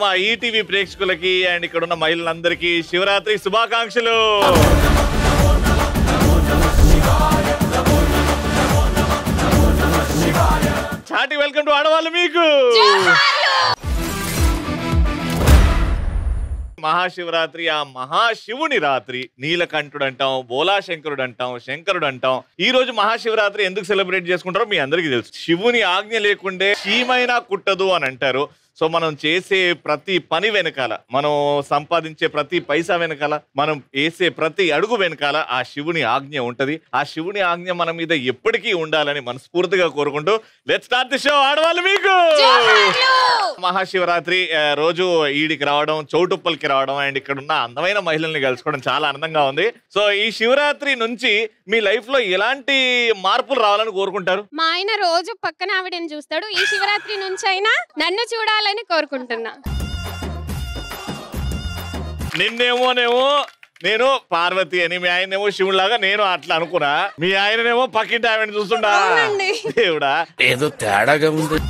మా ఈటీవీ ప్రేక్షకులకి అండ్ ఇక్కడ ఉన్న మహిళలందరికీ శివరాత్రి శుభాకాంక్షలు. చాటి వెల్కమ్ టు ఆడవాళ్ళు మీకు. మహాశివరాత్రి, ఆ మహాశివుని రాత్రి. నీలకంఠుడు అంటాం, బోలాశంకరుడు అంటాం, శంకరుడు అంటాం. ఈ రోజు మహాశివరాత్రి ఎందుకు సెలబ్రేట్ చేసుకుంటారో మీ అందరికీ తెలుసు. శివుని ఆజ్ఞ లేకుండే చీమైనా కుట్టదు అని అంటారు. సో మనం చేసే ప్రతి పని వెనకాల, మనం సంపాదించే ప్రతి పైసా వెనకాల, మనం వేసే ప్రతి అడుగు వెనకాల ఆ శివుని ఆజ్ఞ ఉంటది. ఆ శివుని ఆజ్ఞ మన మీద ఎప్పటికీ ఉండాలని మనస్ఫూర్తిగా కోరుకుంటూ లెట్స్ స్టార్ట్ ది షో. ఆడవాళ్ళు మీకు. మహాశివరాత్రి రోజు ఈడికి రావడం, చౌటుప్పల్కి రావడం అండ్ ఇక్కడ ఉన్న అందమైన మహిళల్ని కలుసుకోవడం చాలా ఆనందంగా ఉంది. సో ఈ శివరాత్రి నుంచి మీ లైఫ్ లో ఎలాంటి మార్పులు రావాలని కోరుకుంటారు? మా ఆయన రోజు పక్కన ఆవిడని చూస్తాడు. ఈ శివరాత్రి నుంచి అయినా నన్ను చూడాలని కోరుకుంటున్నా. నిన్నేమోనేమో నేను పార్వతి అని, మీ ఆయనేమో శివుడిలాగా నేను అట్లా అనుకున్నా. మీ ఆయననేమో పక్కింటి ఆవిడ చూస్తుండా. దేవుడా, ఏదో తేడాగా ఉంది.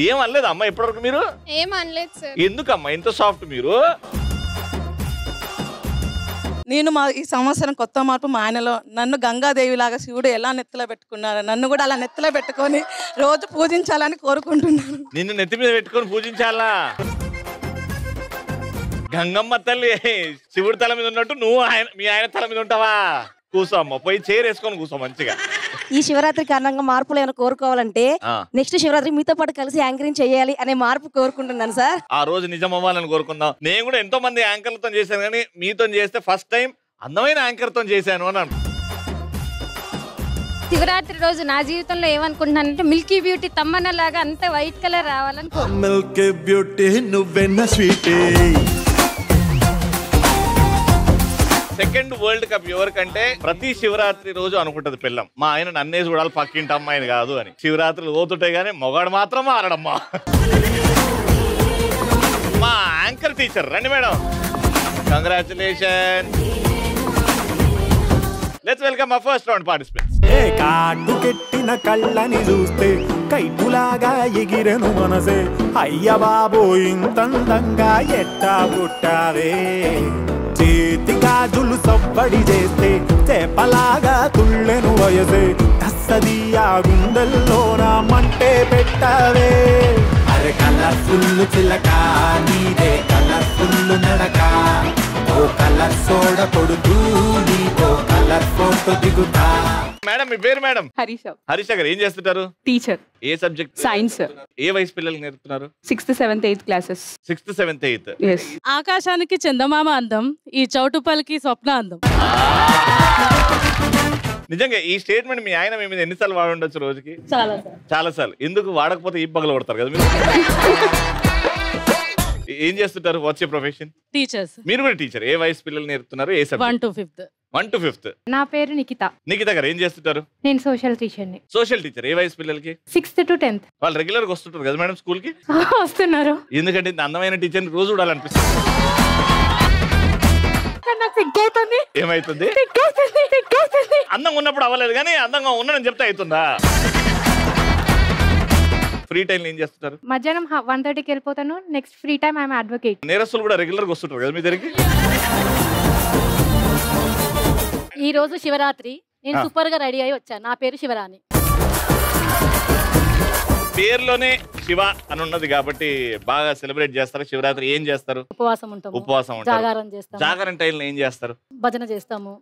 ఏం అనలేదు అమ్మ ఇప్పటివరకు మీరు? ఏం అనలేదు సార్. ఎందుకమ్మా ఇంత సాఫ్ట్ మీరు? నేను ఈ సంవత్సరం కొత్త మార్పు మా ఆయనలో, నన్ను గంగాదేవి లాగా శివుడు ఎలా నెత్తిలో పెట్టుకున్నారు, నన్ను కూడా అలా నెత్తిలో పెట్టుకొని రోజు పూజించాలని కోరుకుంటున్నాను. నిన్ను నెత్తి మీద పెట్టుకొని పూజించాలా? గంగమ్మ తల్లి శివుడి తల మీద ఉన్నట్టు నువ్వు మీ ఆయన తల మీద ఉంటావా? కూసో అమ్మ, పోయి చైర్ వేసుకొని కూసో మంచిగా. ఈ శివరాత్రి కారణంగా మార్పులు ఏమైనా కోరుకోవాలంటే నెక్స్ట్ శివరాత్రి మీతో పాటు కలిసి యాంకరింగ్ చేయాలి అనే మార్పు కోరుకుంటున్నాను సార్. ఆ రోజు నిజం అవ్వాలని కోరుకుందాం. నేను కూడా ఎంతో మంది యాంకర్లతో చేశాను, కానీ మీతో చేస్తే ఫస్ట్ టైం అందమైన యాంకర్ తో చేశాను అన్నాను. శివరాత్రి రోజు నా జీవితంలో ఏమనుకుంటున్నానంటే మిల్కీ బ్యూటీ తమ్మన్న లాగా అంత వైట్ కలర్ రావాలని. మిల్కీ బ్యూటీ నువ్వెన్న స్వీట్. సెకండ్ వరల్డ్ కప్ ఎవరికంటే ప్రతి శివరాత్రి రోజు అనుకుంటది పిల్లం, మా ఆయన నన్నే చూడాలి పక్కింటి అమ్మాయిని కాదు అని. శివరాత్రులు పోతుంటాయి కానీ మొగాడు మాత్రం మారడమ్మా. మా యాంకర్ టీచర్ రండి మేడం. కంగ్రాచులేషన్. లెట్స్ వెల్కమ్ మా ఫస్ట్ రౌండ్ పార్టిసిపెంట్స్. ఏ కాటు కెట్టిన కళ్ళని చూస్తే కైటులాగా ఎగిరెను మనసే, అయ్య బాబో ఇంతందంగా ఎట్టా పుట్టావే. చేతి గాజులు సవ్వడి చేస్తే చేపలాగా తుళ్ళెను వయసే, తస్సదియా గుండెల్లో నా మంటే పెట్టావే. అరే కలర్ఫుల్ చిలక నీదే కలర్ఫుల్ నడక, ఓ కలర్ సోడ కొడుతూ నీతో కలర్ ఫోటో దిగుతా. మేడం మీ పేరు? మేడం హరీష. హరీష గారు ఏం చేస్తుంటారు? టీచర్. ఏ సబ్జెక్ట్? సైన్స్. ఏ వయసు పిల్లలకి నేర్పుతున్నారు? 6th, 7th, 8th classes. 6th, 7th, 8th. ఆకాశానికి చందమామ అందం, ఈ చౌటుపల్లికి స్వప్న అందం. నిజంగా ఈ స్టేట్మెంట్ మీ ఆయన మీ మీద ఎన్నిసార్లు వాడి ఉండొచ్చు రోజుకి? చాలా సార్లు. ఎందుకు వాడకపోతే ఈ పగలు కొడతారు కదా మీరు. ఏం చేస్తుంటారు? What's your profession? టీచర్స్. మీరు కూడా టీచర్. ఏ వయసు పిల్లలు నేర్పుతున్నారు? ఏ subject? 1 to 5th. 1 to 5th. నా పేరు నిఖిత. నిఖిత గారు ఏం చేస్తుంటారు? నేను సోషల్ టీచర్ని. Social teacher. ఏ వయసు పిల్లలకి? 6th to 10th. వాళ్ళు రెగ్యులర్ గా వస్తుంటారు కదా మేడం స్కూల్ కి? వస్తున్నారు. ఎందుకంటే ఇంత అందమైన టీచర్ని రోజు చూడాలనిపిస్తుంది. ఏమైతుంది? అందంగా ఉన్నప్పుడు అవ్వలేదు కానీ అందంగా ఉన్నానని చెప్తే అవుతుందా? ఫ్రీ టైం ఏం చేస్తుంటారు? మధ్యాహ్నం 1:30కి వెళ్ళిపోతాను. Next free time I'm advocate. నేరస్తులు కూడా రెగ్యులర్ గా వస్తుంటారు కదా మీ దగ్గరికి? ఈ రోజు శివరాత్రి నేను సూపర్ గా రెడీ అయి వచ్చాను. నా పేరు శివరాణి. పేరులోనే శివ అని ఉన్నది కాబట్టి బాగా సెలబ్రేట్ చేస్తారు. శివరాత్రి ఏం చేస్తారు? ఉపవాసం ఉంటాము. ఉపవాసం ఉంటారు. జాగారం చేస్తాము. జాగరణ టైంలో ఏం చేస్తారు? భజన చేస్తాము.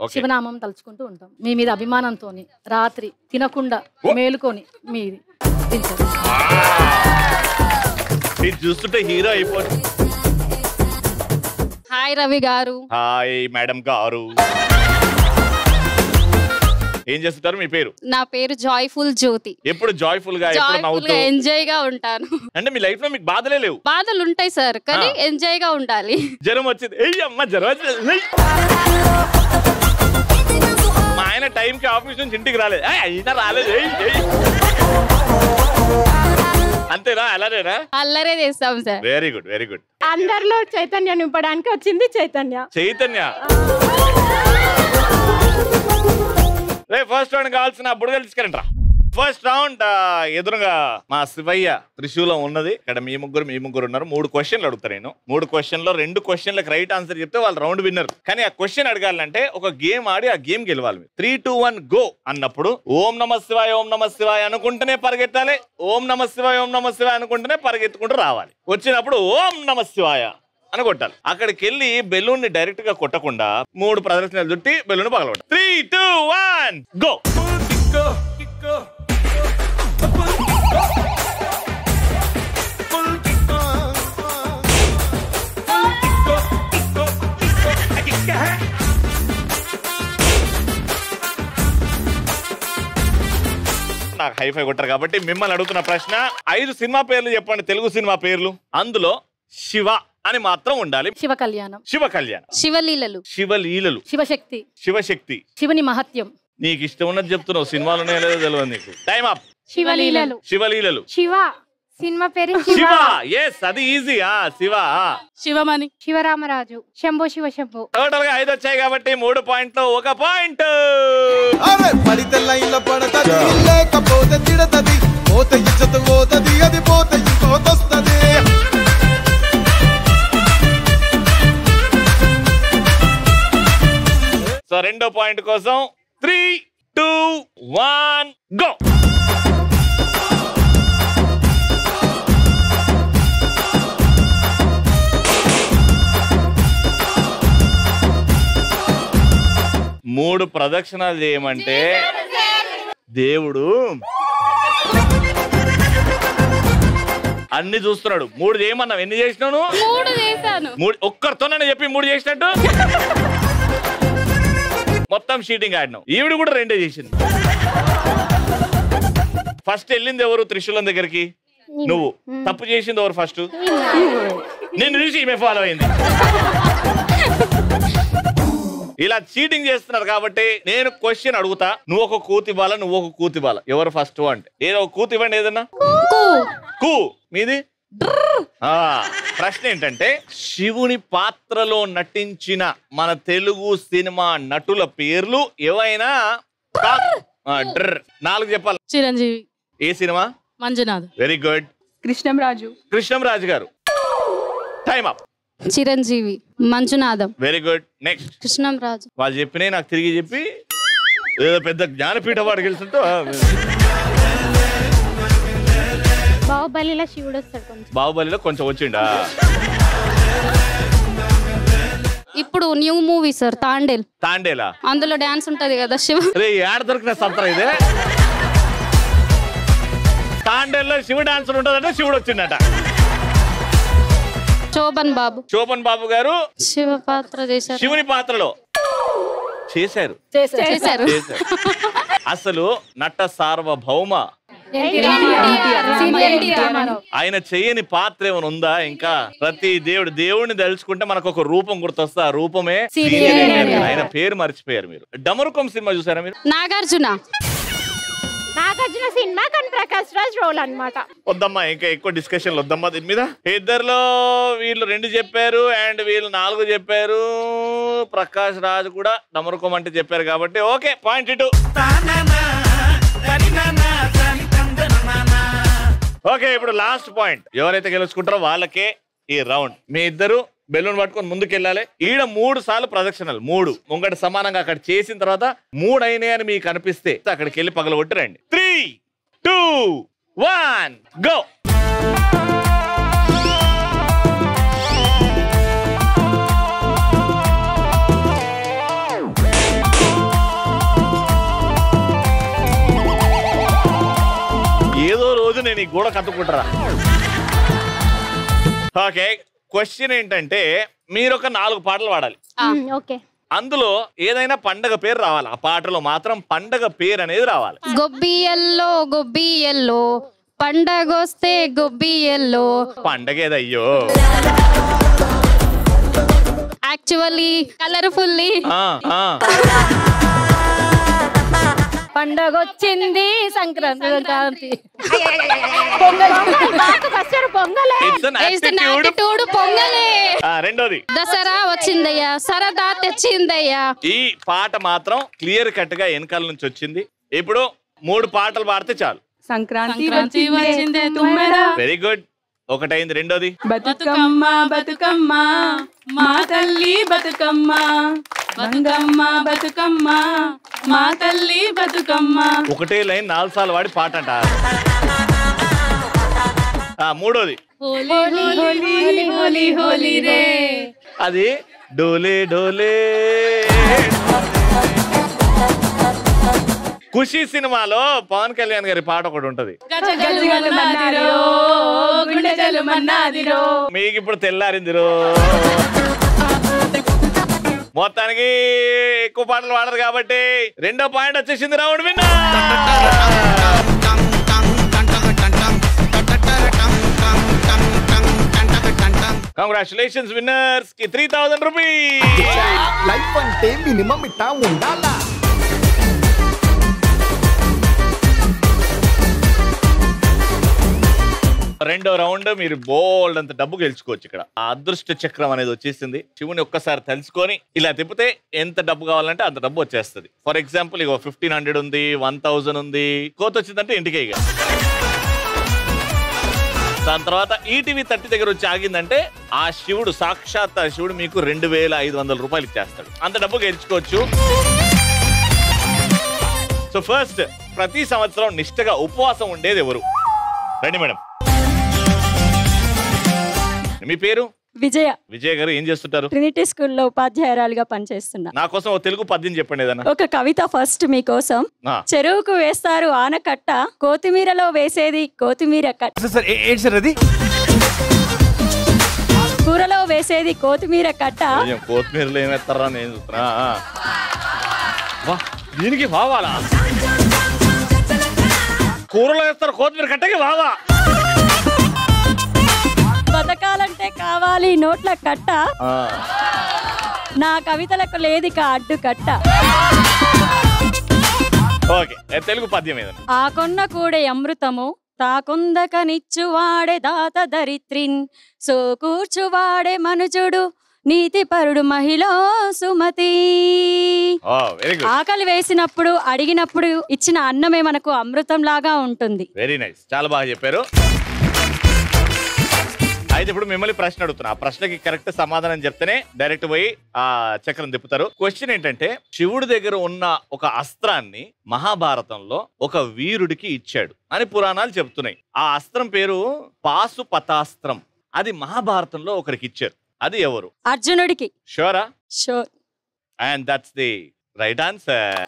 ఓకే. శివనామం తలుచుకుంటూ ఉంటాం. మీ మీద అభిమానంతోని రాత్రి తినకుండా మేలుకొని మీది తింటారు. ఇది చూస్తుంటే హీరో అయిపోతుంది. హాయ్ రవి గారు. హాయ్ మేడం గారు. ఏం చేస్తుంటారు? మీ పేరు? నా పేరు జాయ్ఫుల్ జ్యోతి. ఎప్పుడు జాయ్ఫుల్ గా, ఎప్పుడు నవ్వుతూ, ఎంజాయ్ గా ఉంటాను. అంటే మీ లైఫ్ లో మీకు బాధలే లేవు? బాధలు ఉంటాయి సార్, కానీ ఎంజాయ్ గా ఉండాలి. జ్వరం వచ్చింది, అమ్మ జ్వరం వచ్చింది. మా ఆయన టైం కి ఆఫీస్ నుంచి ఇంటికి రాలేదు, అయినా రాలేదు. అంతేనా? అలానేనా? అల్లరే చేస్తాం sir. Very good, very good. అందరిలో చైతన్యం నింపడానికి వచ్చింది చైతన్య. ఫస్ట్ రౌండ్ కావాల్సిన బుడగలు తీసుకెళ్ళండి రా. ఫస్ట్ రౌండ్ ఎదురుగా మా శివయ్య త్రిశూలం ఉన్నది. ఇక్కడ మీ ముగ్గురు ఉన్నారు. 3 క్వశ్చన్లు అడుగుతా నేను. 3 క్వశ్చన్లో 2 క్వశ్చన్లకు రైట్ ఆన్సర్ చెప్తే వాళ్ళు రౌండ్ విన్నర్. కానీ ఆ క్వశ్చన్ అడగాలంటే ఒక గేమ్ ఆడి ఆ గేమ్ గెలవాలి. 3, 2, 1 గో అన్నప్పుడు ఓం నమ శివాయ ఓం నమ శివాయ అనుకుంటేనే పరిగెత్తాలి. ఓం నమ శివాయ ఓం నమ శివాయ అనుకుంటేనే పరిగెత్తుకుంటూ రావాలి. వచ్చినప్పుడు ఓం నమ శివాయ అని కొట్టాలి. అక్కడికి వెళ్ళి బెలూన్ ని డైరెక్ట్ గా కొట్టకుండా 3 ప్రదర్శనలు చుట్టి బెలూన్ పగలగొట్టాలి. 3, 2, 1 గో. నాకు హైఫై కొట్టారు కాబట్టి మిమ్మల్ని అడుగుతున్న ప్రశ్న 5 సినిమా పేర్లు చెప్పండి, తెలుగు సినిమా పేర్లు. అందులో శివ అని మాత్రం ఉండాలి. శివ కళ్యాణం, శివ కళ్యాణం, శివలీలలు, శివలీలలు, శివశక్తి, శివశక్తి, శివుని మహత్యం. నీకు ఇష్టం ఉన్నది చెప్తున్నావు, సినిమాలోనే లేదో తెలియదు నీకు. Time up. శివలీలలు. శివలీలలు. శివ సినిమా పేరు శివ. ఎస్, అది ఈజీ. శివ. శివమణి, శివరామరాజు, శంభో శివ శంభో. టోటల్ గా 5 వచ్చాయి కాబట్టి 3 పాయింట్లు 1 పాయింట్. పడితే లైన్ల పడతది, లేకపోతే తిడతది, పోతే ఇజ్జత్ పోతది, అది పోతే ఇంకోతొస్తది. సో 2వ పాయింట్ కోసం 3, 2, 1 గో. మూడు ప్రదక్షిణాలు చేయమంటే దేవుడు అన్ని చూస్తున్నాడు. 3 చేయమన్నావు, ఎన్ని చేసినావు? 3 చేశాను. ఒక్కరితోనే చెప్పి 3 చేసినట్టు మొత్తం షీటింగ్ ఆడినావు. ఈవిడ కూడా 2 చేసింది. ఫస్ట్ వెళ్ళింది ఎవరు త్రిశూలం దగ్గరికి? నువ్వు. తప్పు చేసింది ఎవరు ఫస్ట్? నిన్ను చూసి ఈమె ఫాలో అయింది. ఇలా చీటింగ్ చేస్తున్నారు కాబట్టి నేను క్వశ్చన్ అడుగుతా, నువ్వు ఒక కూతిబాల, నువ్వు ఒక కూతిబాల. ఎవరు ఫస్ట్ అంటే ఏదో ఒక కూతి ఇవ్వండి. ఏదన్నా కూ. మీది ప్రశ్న ఏంటంటే శివుని పాత్రలో నటించిన మన తెలుగు సినిమా నటుల పేర్లు ఏవైనా 4 చెప్పాలి. చిరంజీవి. ఏ సినిమా? మంజునాథ్. Very good. కృష్ణంరాజు గారు. Time up. Chiranjeevi, Manjunatham. Very good. Next. Krishnamraju. వాళ్ళు చెప్పినే నాకు తిరిగి చెప్పి ఏదో పెద్ద జ్ఞానపీఠ వాడు గెలుస్తుంటో. బాహుబలిలో శివుడు వస్తాడు కొంచెం. బాహుబలిలో కొంచెం వచ్చిండా? ఇప్పుడు న్యూ మూవీ సార్ తాండేల్. తాండేలా? అందులో డాన్స్ ఉంటది కదా శివ. రే ఏడ దొరికిన సంతరా ఇదే? తాండేల్లో శివ డాన్సర్ ఉంటదంటే శివుడు వచ్చిండట. శోభన్ బాబు గారు శివ పాత్ర చేశారు. శివుని పాత్రలో చేశారు. అసలు నట సార్వభౌమ ఆయన చేయని పాత్ర ఏమైనా ఉందా? ఇంకా ప్రతి దేవుడిని తలుచుకుంటే మనకు ఒక రూపం గుర్తొస్తా. ఆ రూపమే ఆయన పేరు మర్చిపోయారు మీరు. డమరుకం సినిమా చూసారా మీరు? నాగార్జున సినిమా కానీ ప్రకాష్ రాజ్ రోల్ అన్నమాట. వద్దమ్మా, ఇంకా ఎక్కువ డిస్కషన్ వద్దమ్మా దీని మీద. ఇద్దరులో వీళ్ళు 2 చెప్పారు అండ్ వీళ్ళు 4 చెప్పారు. ప్రకాష్ రాజ్ కూడా డమరుకం అంటే చెప్పారు కాబట్టి ఓకే, పాయింట్ 2. ఓకే, ఇప్పుడు లాస్ట్ పాయింట్. ఎవరైతే గెలుచుకుంటారో వాళ్ళకే ఈ రౌండ్. మీ ఇద్దరు బెలూన్ పట్టుకొని ముందుకెళ్ళాలి. ఈడ 3 సార్లు ప్రదక్షిణలు, 3 ముంగట సమానంగా అక్కడ చేసిన తర్వాత 3 అయినాయి అని మీకు అనిపిస్తే అక్కడికి వెళ్ళి పగలగొట్టి రండి. 3, 2, 1 గో. ఏదో రోజు నేను ఈ గోడ కత్తుకుంటారా? ఓకే, క్వశ్చన్ ఏంటంటే మీరు ఒక 4 పాటలు పాడాలి. ఓకే. అందులో ఏదైనా పండగ పేరు రావాలి. ఆ పాటలో మాత్రం పండగ పేరు అనేది రావాలి. గొబ్బియల్లో పండగొస్తే గొబ్బియల్లో. పండగ ఏదయ్యో? Actually colourfully. పండగ వచ్చింది సంక్రాంతి. రెండోది దసరా వచ్చిందయ్యా, సరదా తెచ్చిందయ్యా. ఈ పాట మాత్రం క్లియర్ కట్ గా వెనకాల నుంచి వచ్చింది. ఇప్పుడు 3 పాటలు పాడితే చాలు. సంక్రాంతి వచ్చిందే తుమ్మెదా. Very good. ఒకటైంది. రెండోది బతుకమ్మ బతుకమ్మ మా తల్లి బతుకమ్మ బంగమ్మ బతుకమ్మ మా తల్లి బతుకమ్మ. ఒకటే లైన్ 4 సార్లు వాడి పాట అంట. మూడోది హోలీ రే. అది డోలే డోలే. ఖుషి సినిమాలో పవన్ కళ్యాణ్ గారి పాట ఒకటి ఉంటది. మీకు ఇప్పుడు తెల్లారిందిరో. మొత్తానికి ఎక్కువ పాటలు పాడరు కాబట్టి 2వ పాయింట్ వచ్చేసింది. Round winner. కంగ్రాచులేషన్స్ విన్నర్స్ కి 3000 రూపీస్. లైఫ్ అంటే మినిమం ఇట్టా ఉండాలా. రెండో రౌండ్ మీరు బోల్డ్ అంత డబ్బు గెలుచుకోవచ్చు. ఇక్కడ ఆ అదృష్ట చక్రం అనేది వచ్చేసింది. శివుని ఒక్కసారి తెలుసుకొని ఇలా తిప్పితే ఎంత డబ్బు కావాలంటే అంత డబ్బు వచ్చేస్తుంది. ఫర్ ఎగ్జాంపుల్ ఇగో 1500 ఉంది, 1000 ఉంది. కోత వచ్చిందంటే ఇంటికే. ఇక దాని తర్వాత ఈటీవీ 30 దగ్గర వచ్చి ఆగిందంటే ఆ శివుడు సాక్షాత్ ఆ శివుడు మీకు 2500 రూపాయలు ఇచ్చేస్తాడు. అంత డబ్బు గెలుచుకోవచ్చు. సో ఫస్ట్, ప్రతి సంవత్సరం నిష్ఠగా ఉపవాసం ఉండేది ఎవరు? రండి మేడం. మీ పేరు? విజయ. విజయ్ గారు ఏం చేస్తుంటారు? ట్రినిటీ స్కూల్లో ఉపాధ్యాయురాలుగా పనిచేస్తున్నా. నా కోసం ఒక తెలుగు పద్యం చెప్పండి ఏదన్నా. ఒక కవిత ఫస్ట్ మీకోసం. చెరువుకు వేస్తారు ఆనకట్ట, కొత్తిమీరలో వేసేది కొత్తిమీర కట్ట. కూరలో వేసేది కొత్తిమీర కట్ట. కొత్తిమీరలో ఏమేస్తారా నేను చూస్తున్నా. దీనికి వావాలా? కూరలో వేస్తారు కొత్తిమీర కట్టకి వావా. బతకాలంటే కావాలి నోట్ల కట్ట, నా కవితలకు లేదిక అడ్డు కట్ట. ఓకే, తెలుగు పద్యం ఏదన్నా. ఆ కొన్న కూడే అమృతము తాకొందకనిచ్చువాడే దాత దరిత్రిన్, సో కూర్చువాడే మనుజుడు నీతిపరుడు మహిళ సుమతి. ఆకలి వేసినప్పుడు అడిగినప్పుడు ఇచ్చిన అన్నమే మనకు అమృతం లాగా ఉంటుంది. వెరీ నైస్, చాలా బాగా చెప్పారు. అయితే ఇప్పుడు మిమ్మల్ని ప్రశ్న అడుగుతున్నా. ఆ ప్రశ్నకి కరెక్ట్ సమాధానం చెప్తేనే డైరెక్ట్ పోయి ఆ చక్రం తిప్పుతారు. క్వశ్చన్ ఏంటంటే, శివుడి దగ్గర ఉన్న ఒక అస్త్రాన్ని మహాభారతంలో ఒక వీరుడికి ఇచ్చాడు అని పురాణాలు చెప్తున్నాయి. ఆ అస్త్రం పేరు పాశుపతాస్త్రం. అది మహాభారతంలో ఒకరికి ఇచ్చారు. అది ఎవరు? అర్జునుడికి. షూరా? Sure. And that's the right answer.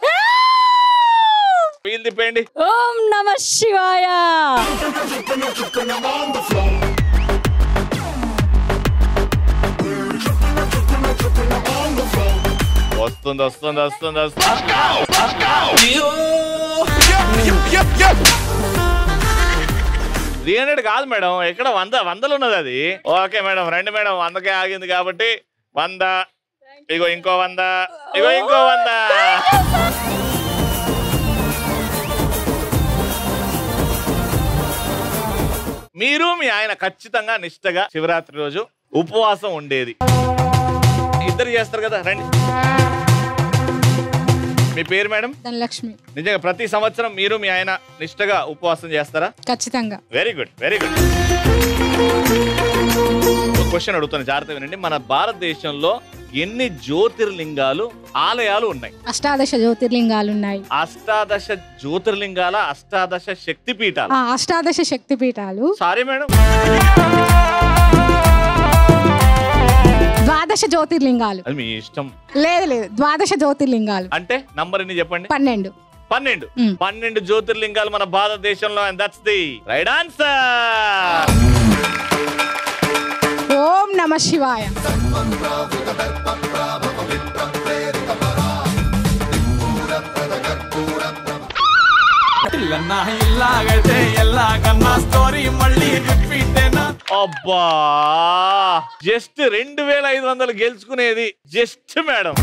Wheel తిప్పండి. ఓం నమః శివాయ. వస్తుంది వస్తుంది వస్తుంది వస్తుంది. $300 కాదు మేడం, ఎక్కడ 100 ఉన్నది అది. ఓకే మేడం, రండి మేడం. 100కే ఆగింది కాబట్టి 100. ఇగో ఇంకో 100. ఇగో ఇంకో 100. మీరు మీ ఆయన ఖచ్చితంగా నిష్ఠగా శివరాత్రి రోజు ఉపవాసం ఉండేది. ఇద్దరు చేస్తారు కదా, రండి. మీ పేరు మేడం? ధనలక్ష్మి. నిజంగా ప్రతి సంవత్సరం మీరు మీ ఆయన నిష్ఠగా ఉపవాసం చేస్తారా? ఖచ్చితంగా. Very good, very good. Question అడుగుతాను, జాగ్రత్తగా వినండి. మన భారతదేశంలో ఎన్ని జ్యోతిర్లింగాలు ఆలయాలు ఉన్నాయి? 18 జ్యోతిర్లింగాలు ఉన్నాయి. 18 జ్యోతిర్లింగాల 18 శక్తిపీఠాలు. 18 శక్తిపీఠాలు. Sorry madam, 12 జ్యోతిర్లింగాలు. అది మీ ఇష్టం. లేదు లేదు, 12 జ్యోతిర్లింగాలు. అంటే నంబర్ ఎన్ని చెప్పండి? 12. 12 జ్యోతిర్లింగాలు మన భారతదేశంలో. And that's the right answer. ఓం నమః శివాయ. అబ్బా, జస్ట్ 2500 గెలుచుకునేది జస్ట్ మేడం.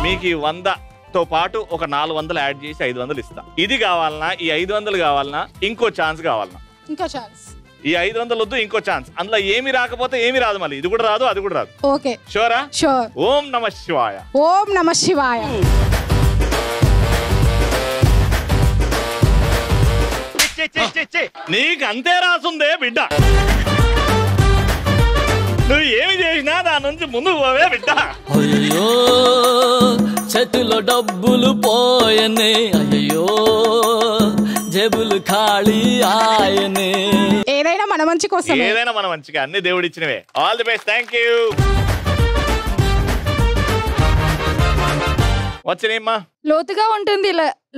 మీకు 100తో పాటు ఒక 400 యాడ్ చేసి 500 ఇస్తా. ఇది కావాలన్నా, ఈ 500 కావాలన్నా, ఇంకో ఛాన్స్ కావాలన్నా? ఇంకో ఛాన్స్. ఈ 500 వద్దు, ఇంకో ఛాన్స్. అందులో ఏమి రాకపోతే ఏమి రాదు, మళ్ళీ ఇది కూడా రాదు, అది కూడా రాదు. ఓకే, షూరా? షూర్. ఓం నమః శివాయ. ఓం నమః శివాయ. నీకు అంతే రాసుందే బిడ్డ. నువ్వు ఏమి చేసినా దాని నుంచి ముందుకు పోవే బిడ్డ. అయ్యో చేతిలో డబ్బులు పోయనే, అయ్యో జేబులు ఖాళీ ఆయనే. ఏదైనా మన మంచి కోసం, ఏదైనా మన మంచిగా, అన్ని దేవుడు ఇచ్చినవే. All the best. Thank you. వచ్చినేమ్మా? లోతుగా ఉంటుంది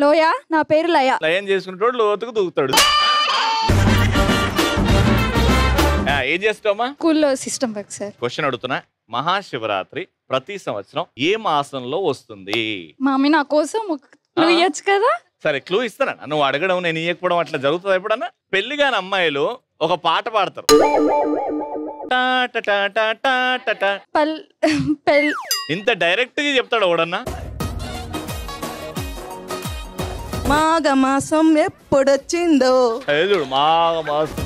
లోయ. నా పేరు లయ. లయం చేసుకుంటాడు, లోతుకు దూకుతాడు. ఏం చేస్తావమ్మా? స్కూల్లో సిస్టమ్ వర్క్ సార్. క్వశ్చన్ అడుగుతున్నా. మహాశివరాత్రి ప్రతి సంవత్సరం ఏ మాసంలో వస్తుంది? మమ్మీ నా కోసం క్లూ ఇయ్యొచ్చు కదా. సరే క్లూ ఇస్తానా? నువ్వు అడగడం నేను ఇయ్యకపోవడం అట్లా జరుగుతుంది ఎప్పుడన్నా? పెళ్లి కాని అమ్మాయిలు ఒక పాట పాడతారు. ఇంత డైరెక్ట్ గా చెప్తాడు ఎవడన్నా? మాఘ మాసం ఎప్పుడొచ్చిందో, చూడు మాఘ మాసం.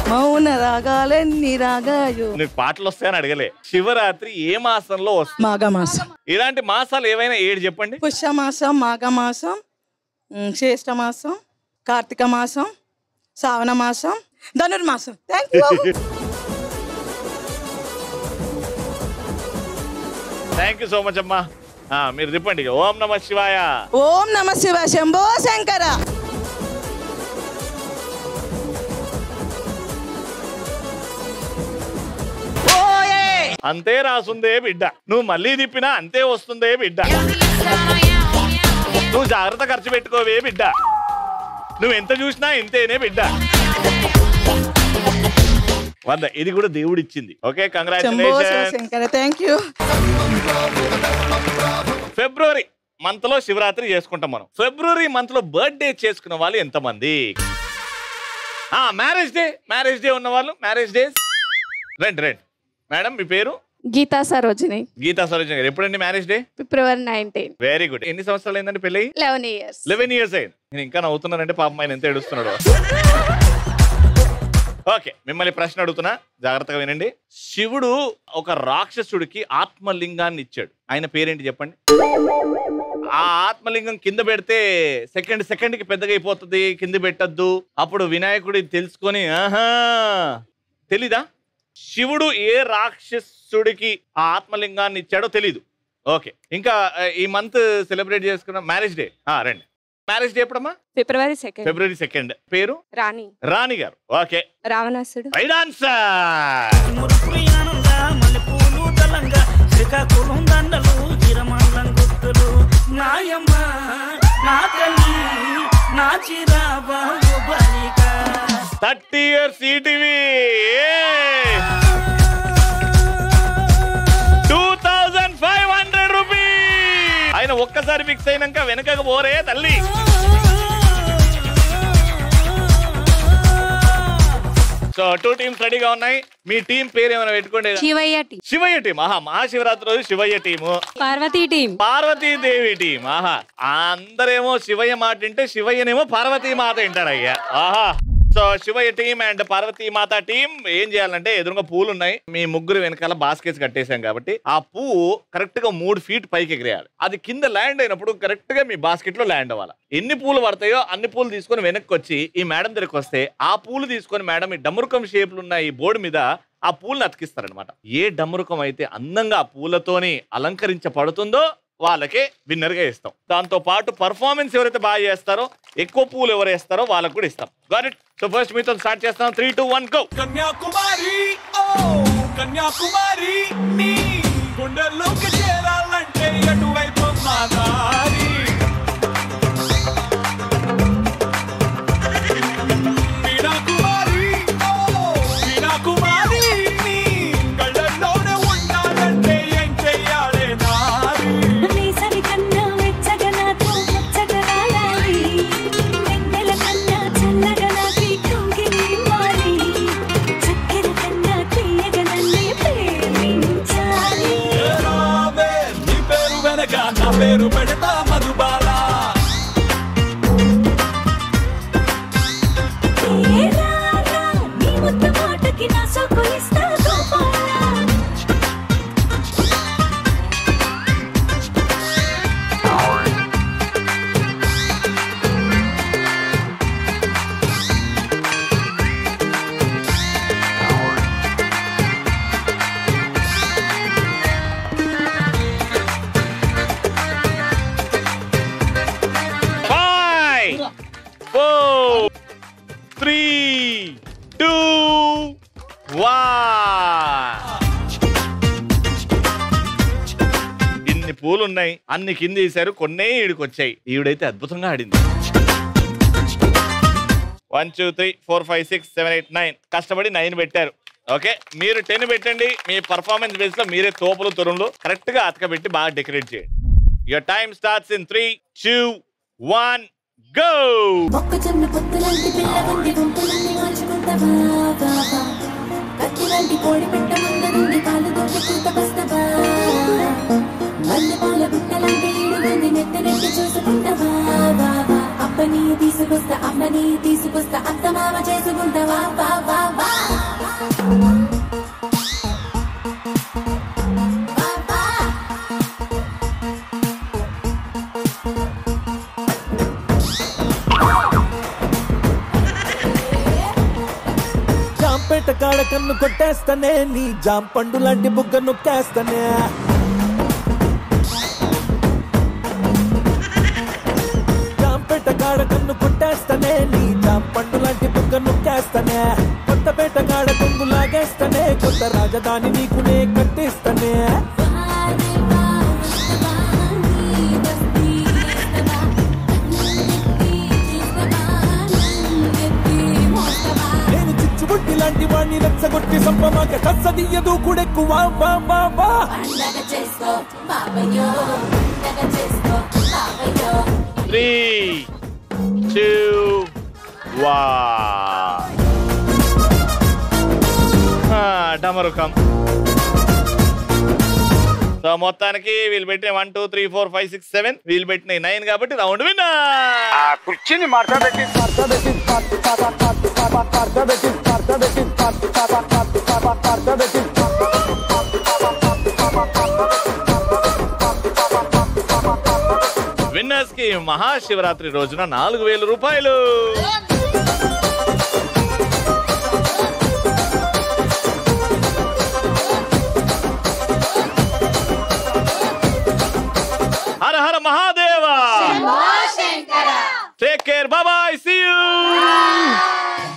మౌన రాగాలెన్ని రాగాయో. నీకు పాటలు వస్తాయని అడగలే. శివరాత్రి ఏ మాసంలో వస్తుంది? మాఘ మాసం. ఇలాంటి మాసాలు ఏవైనా 7 చెప్పండి. పుష్యమాసం, మాఘ మాసం, జ్యేష్ఠ మాసం, కార్తీక మాసం, శ్రావణ మాసం, ధనుర్మాసం. Thank you. Thank you so much అమ్మా. మీరు చెప్పండి. ఓం నమ శివాయ. ఓం నమ శివాయ. శంభో శంకర. అంతే రాసుందే బిడ్డ. నువ్వు మళ్ళీ తిప్పినా అంతే వస్తుందే బిడ్డ. నువ్వు జాగ్రత్త ఖర్చు పెట్టుకోవే బిడ్డ. నువ్వు ఎంత చూసినా ఇంతేనే బిడ్డ. ఇది కూడా దేవుడు ఇచ్చింది. Okay, congratulations. Thank you. February month లో శివరాత్రి చేసుకుంటాం మనం. ఫిబ్రవరి మంత్ లో బర్త్డే చేసుకున్న వాళ్ళు ఎంతమంది? మ్యారేజ్ డే ఉన్న వాళ్ళు, మ్యారేజ్ డేస్ రండి. మేడం మీ పేరు? గీతా సరోజిని. గీతా సరోజిని గారు. ఎప్పుడండి మ్యారేజ్ డే? ఫిబ్రవరి 19. Very good. ఎన్ని సంవత్సరాలు అయిందండి పెళ్ళి? 11 years. 11 years అయింది. నేను ఇంకా నవ్వుతున్నానంటే పాపం ఆయన ఎంత ఏడుస్తున్నాడు. ఓకే, మిమ్మల్ని ప్రశ్న అడుగుతున్నా, జాగ్రత్తగా వినండి. శివుడు ఒక రాక్షసుడికి ఆత్మలింగాన్ని ఇచ్చాడు. ఆయన పేరేంటి చెప్పండి? ఆ ఆత్మలింగం కింద పెడితే సెకండ్ కి పెద్దగా అయిపోతుంది, కింద పెట్టద్దు. అప్పుడు వినాయకుడి తెలుసుకొని తెలీదా? శివుడు ఏ రాక్షసుడికి ఆ ఆత్మలింగాన్ని ఇచ్చాడో తెలీదు. ఓకే, ఇంకా ఈ మంత్ సెలబ్రేట్ చేసుకున్న మ్యారేజ్ డే. రండి. మ్యారేజ్ డే ఎప్పుడమ్మా? ఫిబ్రవరి 2. పేరు? రాణి. రాణి గారు. ఓకే, రావణాసుడు. Right answer. శ్రీకాకుళం దండలు చిరమండం గుర్తులు నాయమ్మ నా తల్లి నా చిరాబాబు బలిక 30 years ఈటీవీ 2500 రూపీస్. ఆయన ఒక్కసారి ఫిక్స్ అయినాక వెనకకు పోరే తల్లి. సో 2 టీమ్స్ రెడీగా ఉన్నాయి. మీ టీం పేరు ఏమైనా పెట్టుకోండి. శివయ్య టీం. శివయ్య టీం. ఆహా, మహాశివరాత్రి రోజు Shivayya team. Parvati team. Parvatidevi team. ఆహా, అందరేమో శివయ్య మాట వింటే శివయ్యనేమో పార్వతీ మాత వింటారయ్యా. ఆహా. So Shivayya team and Parvati Mata team ఏం చేయాలంటే, ఎదురుగా పూలు ఉన్నాయి, మీ ముగ్గురు వెనకాల బాస్కెట్స్ కట్టేసాం కాబట్టి ఆ పువ్వు కరెక్ట్ గా 3 feet పైకి ఎగిరేయాలి. అది కింద ల్యాండ్ అయినప్పుడు కరెక్ట్ గా మీ బాస్కెట్ లో ల్యాండ్ అవ్వాలి. ఎన్ని పూలు పడతాయో అన్ని పూలు తీసుకొని వెనక్కి వచ్చి ఈ మేడం దగ్గరికి వస్తే ఆ పూలు తీసుకొని మేడం ఈ డమరుకం షేప్లు ఉన్న ఈ బోర్డు మీద ఆ పూలను అతికిస్తారనమాట. ఏ డమరుకం అయితే అందంగా ఆ పూలతోని అలంకరించబడుతుందో వాళ్ళకే విన్నర్ గా ఇస్తాం. దాంతో పాటు పర్ఫార్మెన్స్ ఎవరైతే బాగా చేస్తారో, ఎక్కువ పూలు ఎవరు వేస్తారో వాళ్ళకు కూడా ఇస్తాం. Got it. సో ఫస్ట్ మీతో స్టార్ట్ చేస్తాం. 3, 2, 1 గో. కన్యాకుమారి ఓ కన్యాకుమారి నీ గుండెల్లోకి చేరాలంటే అటువైపు మా దారి. వీణాకుమారి ఓ వీణాకుమారి నీ కళ్ళల్లోనే ఉండాలంటే ఏం చెయ్యాలే నారి. నా పేరు పెడతా మధుబాల. పూలు ఉన్నాయి, అన్ని కింద వేసారు, కొన్నే ఈడికి వచ్చాయి. ఈవిడైతే అద్భుతంగా ఆడింది. 1 2 3 4 5 6 7 8 9 కష్టపడి 9 పెట్టారు. ఓకే, మీరు 10 పెట్టండి. మీ పర్ఫార్మెన్స్ బేస్ లో మీరే తోపులు తురుములు కరెక్ట్ గా అతకబెట్టి బాగా డెకరేట్ చేయండి. Your time starts in 3 2 1 go. అప్పని తీసుకొస్తా అమ్మని తీసుకొస్తా అత్త మామ చేసుకుంటావా వా వా వా. జాంపేట కాడ కన్ను కొట్టేస్తానే, నీ జాంపండు లాంటి బుగ్గ నొక్కేస్తానే. జాంపేట కాడ కన్ను కొట్టేస్తానే, నీ జాంపండు లాంటి బుగ్గ నొక్కేస్తానే. కొత్తపేట కాడ కొంగు లాగేస్తానే, కొత్త రాజధాని నీకునే కట్టిస్తానే. చుబుట్టి లాంటి వాణ్ణి రెచ్చగొట్టి సంపమాక కచ్చదియ్యదు కూడెక్కువ వా వా వా. 3 2 1 డమరుకం. సో మొత్తానికి వీళ్ళు పెట్టిన 1 2 3 4 5 6 7 వీళ్ళు పెట్టిన 9 కాబట్టి రౌండ్ విన్నర్. కుర్చీని మార్చబెట్టి విన్నర్స్ కి మహాశివరాత్రి రోజున 4000 రూపాయలు. Hara Hara Mahadeva. Take care, bye bye, see you.